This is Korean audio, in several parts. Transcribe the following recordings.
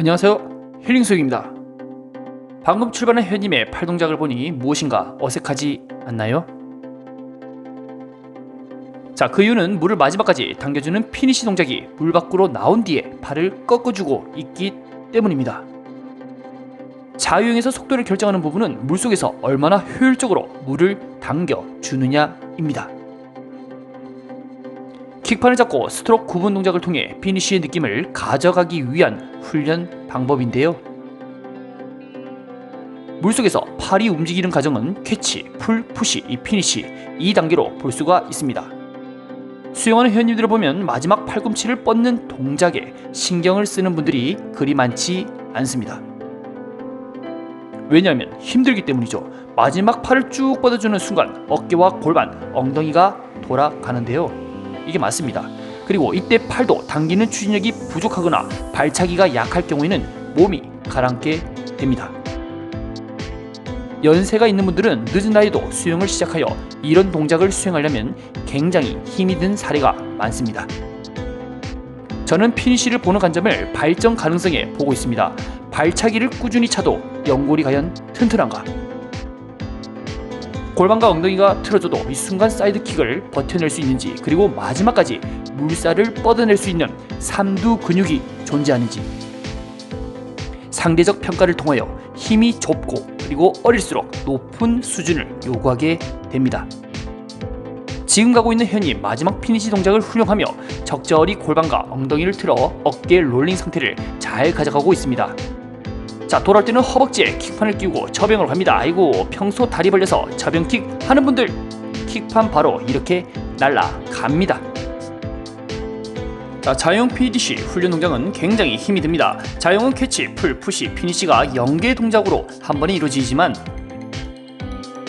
안녕하세요, 힐링수육입니다. 방금 출발한 현님의 팔 동작을 보니 무엇인가 어색하지 않나요? 자, 그 이유는 물을 마지막까지 당겨주는 피니시 동작이 물 밖으로 나온 뒤에 팔을 꺾어주고 있기 때문입니다. 자유형에서 속도를 결정하는 부분은 물속에서 얼마나 효율적으로 물을 당겨주느냐입니다. 킥판을 잡고 스트로크 구분 동작을 통해 피니쉬의 느낌을 가져가기 위한 훈련 방법인데요. 물속에서 팔이 움직이는 과정은 캐치, 풀, 푸시, 피니쉬 2단계로 볼 수가 있습니다. 수영하는 회원님들을 보면 마지막 팔꿈치를 뻗는 동작에 신경을 쓰는 분들이 그리 많지 않습니다. 왜냐하면 힘들기 때문이죠. 마지막 팔을 쭉 뻗어주는 순간 어깨와 골반, 엉덩이가 돌아가는데요. 이게 맞습니다. 그리고 이때 팔도 당기는 추진력이 부족하거나 발차기가 약할 경우에는 몸이 가라앉게 됩니다. 연세가 있는 분들은 늦은 나이도 수영을 시작하여 이런 동작을 수행하려면 굉장히 힘이 든 사례가 많습니다. 저는 피니쉬를 보는 관점을 발전 가능성에 보고 있습니다. 발차기를 꾸준히 차도 연골이 과연 튼튼한가? 골반과 엉덩이가 틀어져도 이 순간 사이드킥을 버텨낼 수 있는지, 그리고 마지막까지 물살을 뻗어낼 수 있는 삼두 근육이 존재하는지, 상대적 평가를 통하여 힘이 좁고 그리고 어릴수록 높은 수준을 요구하게 됩니다. 지금 가고 있는 현님 마지막 피니시 동작을 훌륭하며 적절히 골반과 엉덩이를 틀어 어깨 롤링 상태를 잘 가져가고 있습니다. 자, 돌아올 때는 허벅지에 킥판을 끼우고 저병으로 갑니다. 아이고, 평소 다리 벌려서 저병킥 하는 분들 킥판 바로 이렇게 날아갑니다. 자, 자유형 PDC 훈련 동작은 굉장히 힘이 듭니다. 자유형은 캐치, 풀, 푸시, 피니시가 연계 동작으로 한 번에 이루어지지만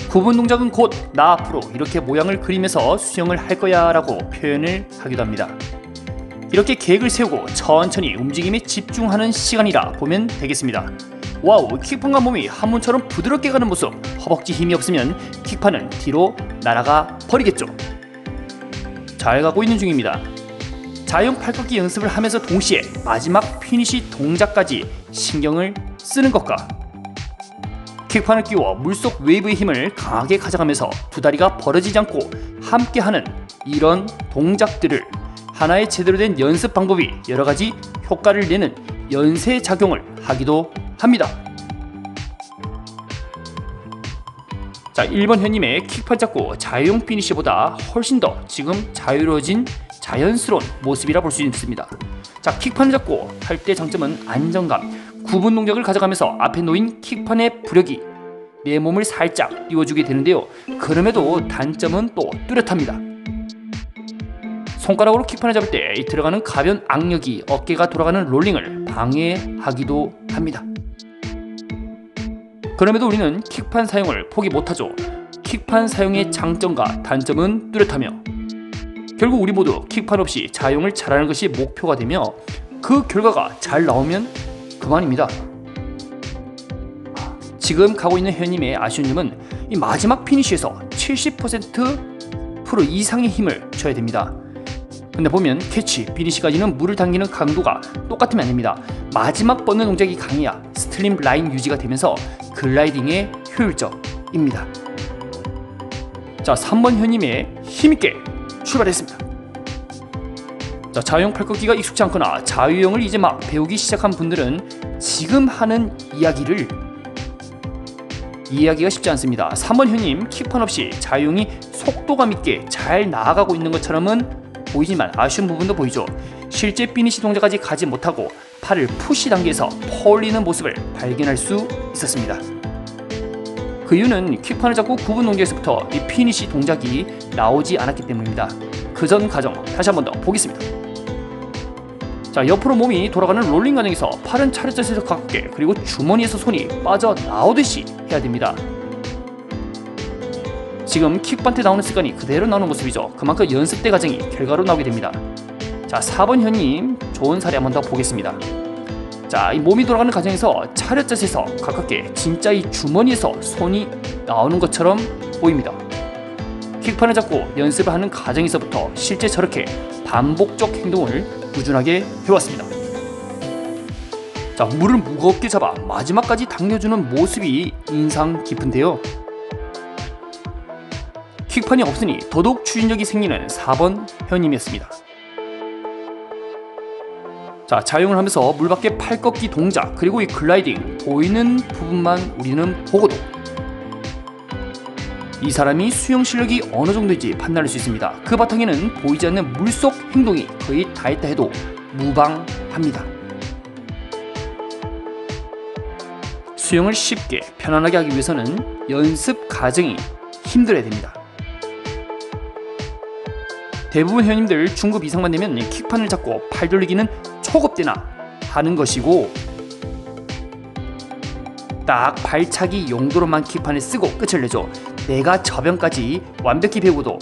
구분 동작은 곧 나 앞으로 이렇게 모양을 그리면서 수영을 할 거야 라고 표현을 하기도 합니다. 이렇게 계획을 세우고 천천히 움직임에 집중하는 시간이라 보면 되겠습니다. 와우, 킥판과 몸이 한 문처럼 부드럽게 가는 모습. 허벅지 힘이 없으면 킥판은 뒤로 날아가 버리겠죠. 잘 가고 있는 중입니다. 자유형 팔꺾기 연습을 하면서 동시에 마지막 피니시 동작까지 신경을 쓰는 것과 킥판을 끼워 물속 웨이브의 힘을 강하게 가져가면서 두 다리가 벌어지지 않고 함께하는 이런 동작들을 하나의 제대로 된 연습 방법이 여러가지 효과를 내는 연쇄작용을 하기도 합니다. 자, 1번 현님의 킥판 잡고 자유형 피니시보다 훨씬 더 지금 자유로워진 자연스러운 모습이라 볼 수 있습니다. 자, 킥판을 잡고 할 때 장점은 안정감, 구분 동작을 가져가면서 앞에 놓인 킥판의 부력이 내 몸을 살짝 띄워주게 되는데요. 그럼에도 단점은 또 뚜렷합니다. 손가락으로 킥판을 잡을 때 들어가는 가벼운 악력이 어깨가 돌아가는 롤링을 방해하기도 합니다. 그럼에도 우리는 킥판 사용을 포기 못하죠. 킥판 사용의 장점과 단점은 뚜렷하며 결국 우리 모두 킥판 없이 자유형을 잘하는 것이 목표가 되며 그 결과가 잘 나오면 그만입니다. 지금 가고 있는 현님의 아쉬운 점은 이 마지막 피니쉬에서 70% 이상의 힘을 줘야 됩니다. 근데 보면 캐치, 피니시까지는 물을 당기는 강도가 똑같으면 안됩니다. 마지막 뻗는 동작이 강해야 스트림 라인 유지가 되면서 글라이딩에 효율적입니다. 자, 3번 현님의 힘있게 출발했습니다. 자, 자유형 팔꺾기가 익숙지 않거나 자유형을 이제 막 배우기 시작한 분들은 지금 하는 이야기를 이해하기가 쉽지 않습니다. 3번 현님 킥판 없이 자유형이 속도감 있게 잘 나아가고 있는 것처럼은 보이지만 아쉬운 부분도 보이죠. 실제 피니시 동작까지 가지 못하고 팔을 푸시 단계에서 퍼올리는 모습을 발견할 수 있었습니다. 그 이유는 킥판을 잡고 구분 동작에서부터 이 피니시 동작이 나오지 않았기 때문입니다. 그 전 과정 다시 한 번 더 보겠습니다. 자, 옆으로 몸이 돌아가는 롤링 과정에서 팔은 차렷자세에서 가깝게, 그리고 주머니에서 손이 빠져나오듯이 해야 됩니다. 지금 킥판 때 나오는 습관이 그대로 나오는 모습이죠. 그만큼 연습대 과정이 결과로 나오게 됩니다. 자, 4번 현님 좋은 사례 한번 더 보겠습니다. 자, 이 몸이 돌아가는 과정에서 차렷 자세에서 가깝게 진짜 이 주머니에서 손이 나오는 것처럼 보입니다. 킥판을 잡고 연습을 하는 과정에서부터 실제 저렇게 반복적 행동을 꾸준하게 해왔습니다. 자, 물을 무겁게 잡아 마지막까지 당겨주는 모습이 인상 깊은데요. 킥판이 없으니 더더욱 추진력이 생기는 4번 회원님이었습니다. 자, 자용을 하면서 물 밖에 팔 꺾기 동작, 그리고 이 글라이딩 보이는 부분만 우리는 보고도 이 사람이 수영 실력이 어느 정도인지 판단할 수 있습니다. 그 바탕에는 보이지 않는 물속 행동이 거의 다 했다 해도 무방합니다. 수영을 쉽게 편안하게 하기 위해서는 연습 과정이 힘들어야 됩니다. 대부분 회원님들 중급 이상만 되면 킥판을 잡고 팔 돌리기는 초급때나 하는 것이고, 딱 발차기 용도로만 킥판을 쓰고 끝을 내죠. 내가 저변까지 완벽히 배우고도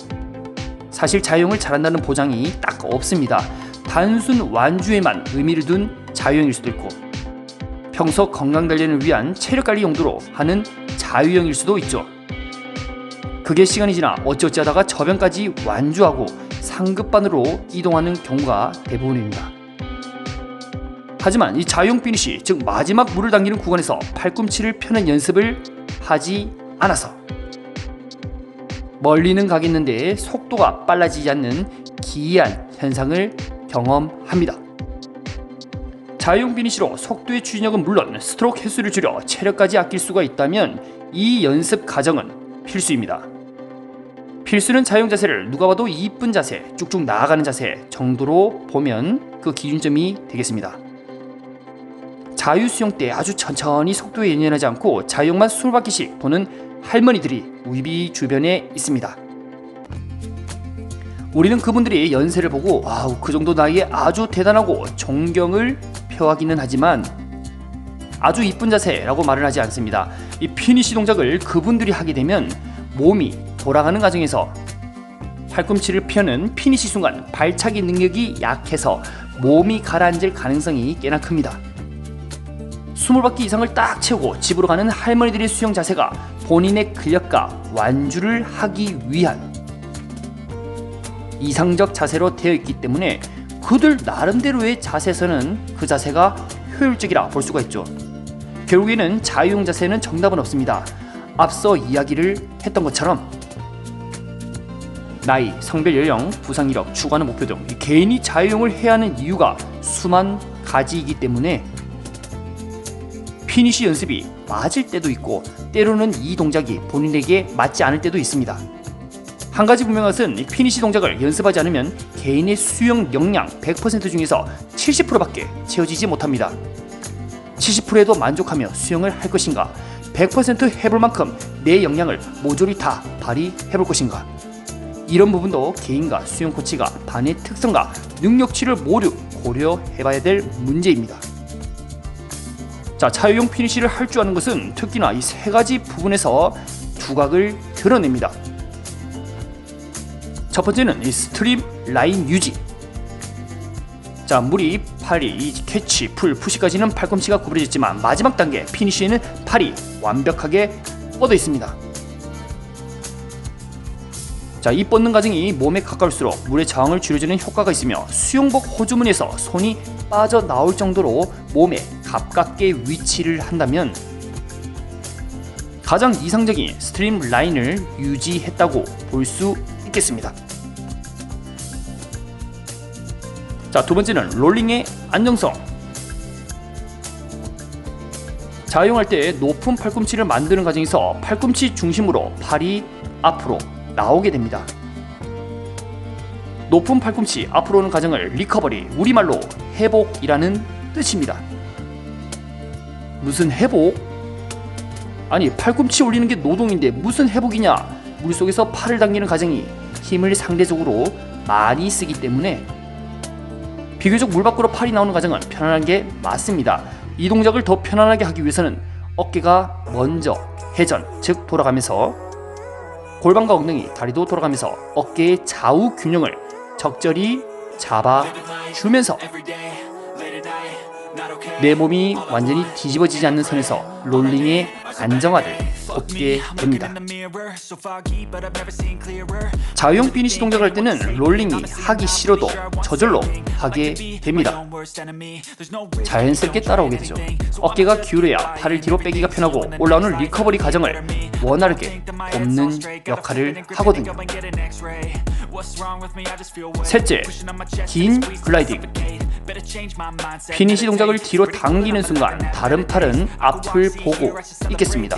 사실 자유형을 잘한다는 보장이 딱 없습니다. 단순 완주에만 의미를 둔 자유형일 수도 있고, 평소 건강 단련을 위한 체력 관리 용도로 하는 자유형일 수도 있죠. 그게 시간이 지나 어찌어찌 하다가 저변까지 완주하고 상급반으로 이동하는 경우가 대부분입니다. 하지만 이 자유형 피니시, 즉 마지막 물을 당기는 구간에서 팔꿈치를 펴는 연습을 하지 않아서 멀리는 가겠는데 속도가 빨라지지 않는 기이한 현상을 경험합니다. 자유형 피니시로 속도의 추진력은 물론 스트로크 횟수를 줄여 체력까지 아낄 수가 있다면 이 연습 과정은 필수입니다. 필수는 자유형 자세를 누가 봐도 이쁜 자세, 쭉쭉 나아가는 자세 정도로 보면 그 기준점이 되겠습니다. 자유 수영 때 아주 천천히 속도에 연연하지 않고 자유형만 20바퀴씩 도는 할머니들이 우리 주변에 있습니다. 우리는 그분들이 연세를 보고 그 정도 나이에 아주 대단하고 존경을 표하기는 하지만 아주 이쁜 자세라고 말은 하지 않습니다. 이 피니시 동작을 그분들이 하게 되면 몸이 돌아가는 과정에서 팔꿈치를 펴는 피니시 순간 발차기 능력이 약해서 몸이 가라앉을 가능성이 꽤나 큽니다. 20바퀴 이상을 딱 채우고 집으로 가는 할머니들의 수영 자세가 본인의 근력과 완주를 하기 위한 이상적 자세로 되어 있기 때문에 그들 나름대로의 자세에서는 그 자세가 효율적이라 볼 수가 있죠. 결국에는 자유형 자세는 정답은 없습니다. 앞서 이야기를 했던 것처럼 나이, 성별, 연령, 부상 이력, 추구하는 목표 등 개인이 자유형을 해야 하는 이유가 수만 가지이기 때문에 피니시 연습이 맞을 때도 있고 때로는 이 동작이 본인에게 맞지 않을 때도 있습니다. 한 가지 분명한 것은 피니시 동작을 연습하지 않으면 개인의 수영 역량 100% 중에서 70%밖에 채워지지 못합니다. 70%에도 만족하며 수영을 할 것인가, 100% 해볼 만큼 내 역량을 모조리 다 발휘해볼 것인가, 이런 부분도 개인과 수영 코치가 반의 특성과 능력치를 모두 고려해봐야 될 문제입니다. 자, 자유형 피니시를 할 줄 아는 것은 특히나 이 세 가지 부분에서 두각을 드러냅니다. 첫 번째는 이 스트림 라인 유지. 자, 물이 팔이, 이 캐치, 풀, 푸시까지는 팔꿈치가 구부러졌지만 마지막 단계 피니시에는 팔이 완벽하게 뻗어 있습니다. 자, 이 뻗는 과정이 몸에 가까울수록 물의 저항을 줄여주는 효과가 있으며 수영복 호주머니에서 손이 빠져나올 정도로 몸에 가깝게 위치를 한다면 가장 이상적인 스트림 라인을 유지했다고 볼 수 있겠습니다. 자, 두 번째는 롤링의 안정성. 자유형할 때 높은 팔꿈치를 만드는 과정에서 팔꿈치 중심으로 팔이 앞으로 나오게 됩니다. 높은 팔꿈치 앞으로 오는 과정을 리커버리, 우리말로 회복이라는 뜻입니다. 무슨 회복? 아니, 팔꿈치 올리는 게 노동인데 무슨 회복이냐? 물속에서 팔을 당기는 과정이 힘을 상대적으로 많이 쓰기 때문에 비교적 물 밖으로 팔이 나오는 과정은 편안한 게 맞습니다. 이 동작을 더 편안하게 하기 위해서는 어깨가 먼저 회전, 즉 돌아가면서 골반과 엉덩이, 다리도 돌아가면서 어깨의 좌우 균형을 적절히 잡아주면서 내 몸이 완전히 뒤집어지지 않는 선에서 롤링에 안정화를 돕게 됩니다. 자유형 피니시 동작을 할 때는 롤링이 하기 싫어도 저절로 하게 됩니다. 자연스럽게 따라오게 되죠. 어깨가 기울어야 팔을 뒤로 빼기가 편하고 올라오는 리커버리 과정을 원활하게 돕는 역할을 하거든요. 셋째, 긴 글라이딩. 피니시 동작을 뒤로 당기는 순간 다른 팔은 앞을 보고 있겠습니다.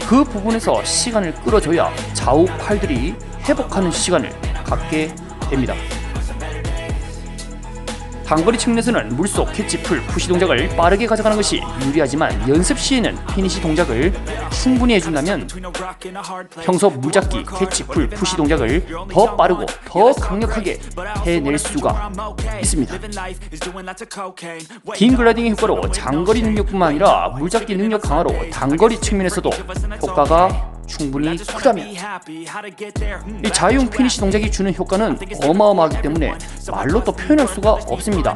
그 부분에서 시간을 끌어줘야 좌우 팔들이 회복하는 시간을 갖게 됩니다. 단거리 측면에서는 물속 캐치, 풀, 푸시 동작을 빠르게 가져가는 것이 유리하지만 연습 시에는 피니시 동작을 충분히 해준다면 평소 물잡기, 캐치, 풀, 푸시 동작을 더 빠르고 더 강력하게 해낼 수가 있습니다. 긴 글라이딩의 효과로 장거리 능력뿐만 아니라 물잡기 능력 강화로 단거리 측면에서도 효과가 충분히 크다면 이 자유형 피니시 동작이 주는 효과는 어마어마하기 때문에 말로 또 표현할 수가 없습니다.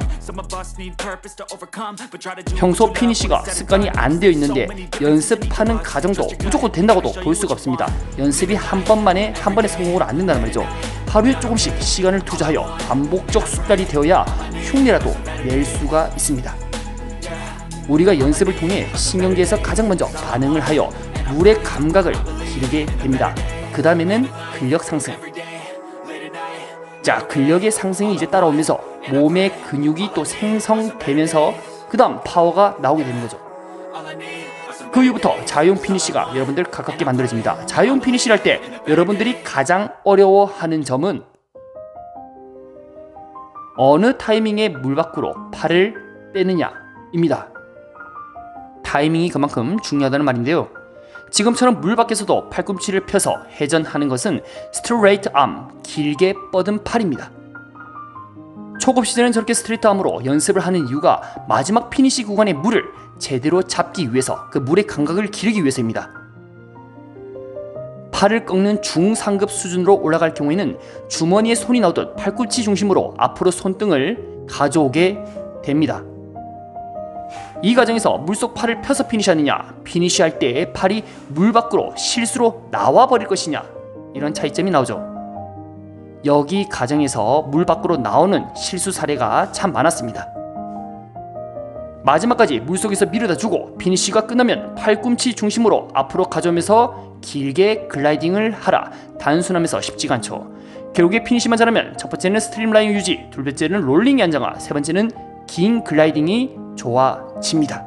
평소 피니시가 습관이 안 되어 있는데 연습하는 과정도 무조건 된다고도 볼 수가 없습니다. 연습이 한 번에 성공을 안 된다는 말이죠. 하루에 조금씩 시간을 투자하여 반복적 습관이 되어야 흉내라도 낼 수가 있습니다. 우리가 연습을 통해 신경계에서 가장 먼저 반응을 하여 물의 감각을 기르게 됩니다. 그 다음에는 근력 상승. 자, 근력의 상승이 이제 따라오면서 몸의 근육이 또 생성되면서 그 다음 파워가 나오게 되는 거죠. 그 이후부터 자유형 피니시가 여러분들 가깝게 만들어집니다. 자유형 피니시를 할 때 여러분들이 가장 어려워하는 점은 어느 타이밍에 물 밖으로 팔을 빼느냐입니다. 타이밍이 그만큼 중요하다는 말인데요. 지금처럼 물 밖에서도 팔꿈치를 펴서 회전하는 것은 스트레이트 암, 길게 뻗은 팔입니다. 초급 시절은 저렇게 스트레이트 암으로 연습을 하는 이유가 마지막 피니시 구간의 물을 제대로 잡기 위해서 그 물의 감각을 기르기 위해서입니다. 팔을 꺾는 중상급 수준으로 올라갈 경우에는 주머니에 손이 나오듯 팔꿈치 중심으로 앞으로 손등을 가져오게 됩니다. 이 과정에서 물속 팔을 펴서 피니시하느냐, 피니시할 때 팔이 물 밖으로 실수로 나와버릴 것이냐, 이런 차이점이 나오죠. 여기 과정에서 물 밖으로 나오는 실수 사례가 참 많았습니다. 마지막까지 물속에서 밀어다 주고 피니시가 끝나면 팔꿈치 중심으로 앞으로 가져오면서 길게 글라이딩을 하라. 단순하면서 쉽지가 않죠. 결국에 피니시만 잘하면 첫 번째는 스트림라인 유지, 둘 번째는 롤링이 안정화, 세 번째는 긴 글라이딩이 좋아집니다.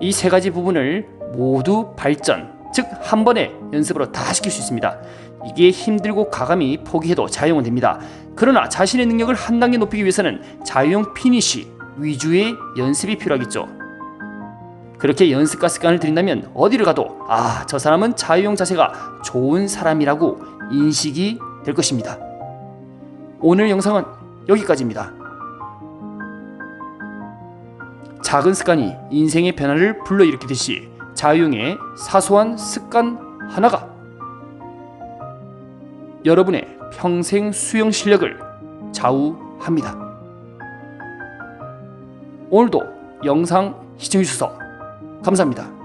이 세 가지 부분을 모두 발전, 즉 한 번에 연습으로 다 시킬 수 있습니다. 이게 힘들고 과감히 포기해도 자유형은 됩니다. 그러나 자신의 능력을 한 단계 높이기 위해서는 자유형 피니시 위주의 연습이 필요하겠죠. 그렇게 연습과 습관을 들인다면 어디를 가도 저 사람은 자유형 자세가 좋은 사람이라고 인식이 될 것입니다. 오늘 영상은 여기까지입니다. 작은 습관이 인생의 변화를 불러일으키듯이 자유형의 사소한 습관 하나가 여러분의 평생 수영 실력을 좌우합니다. 오늘도 영상 시청해주셔서 감사합니다.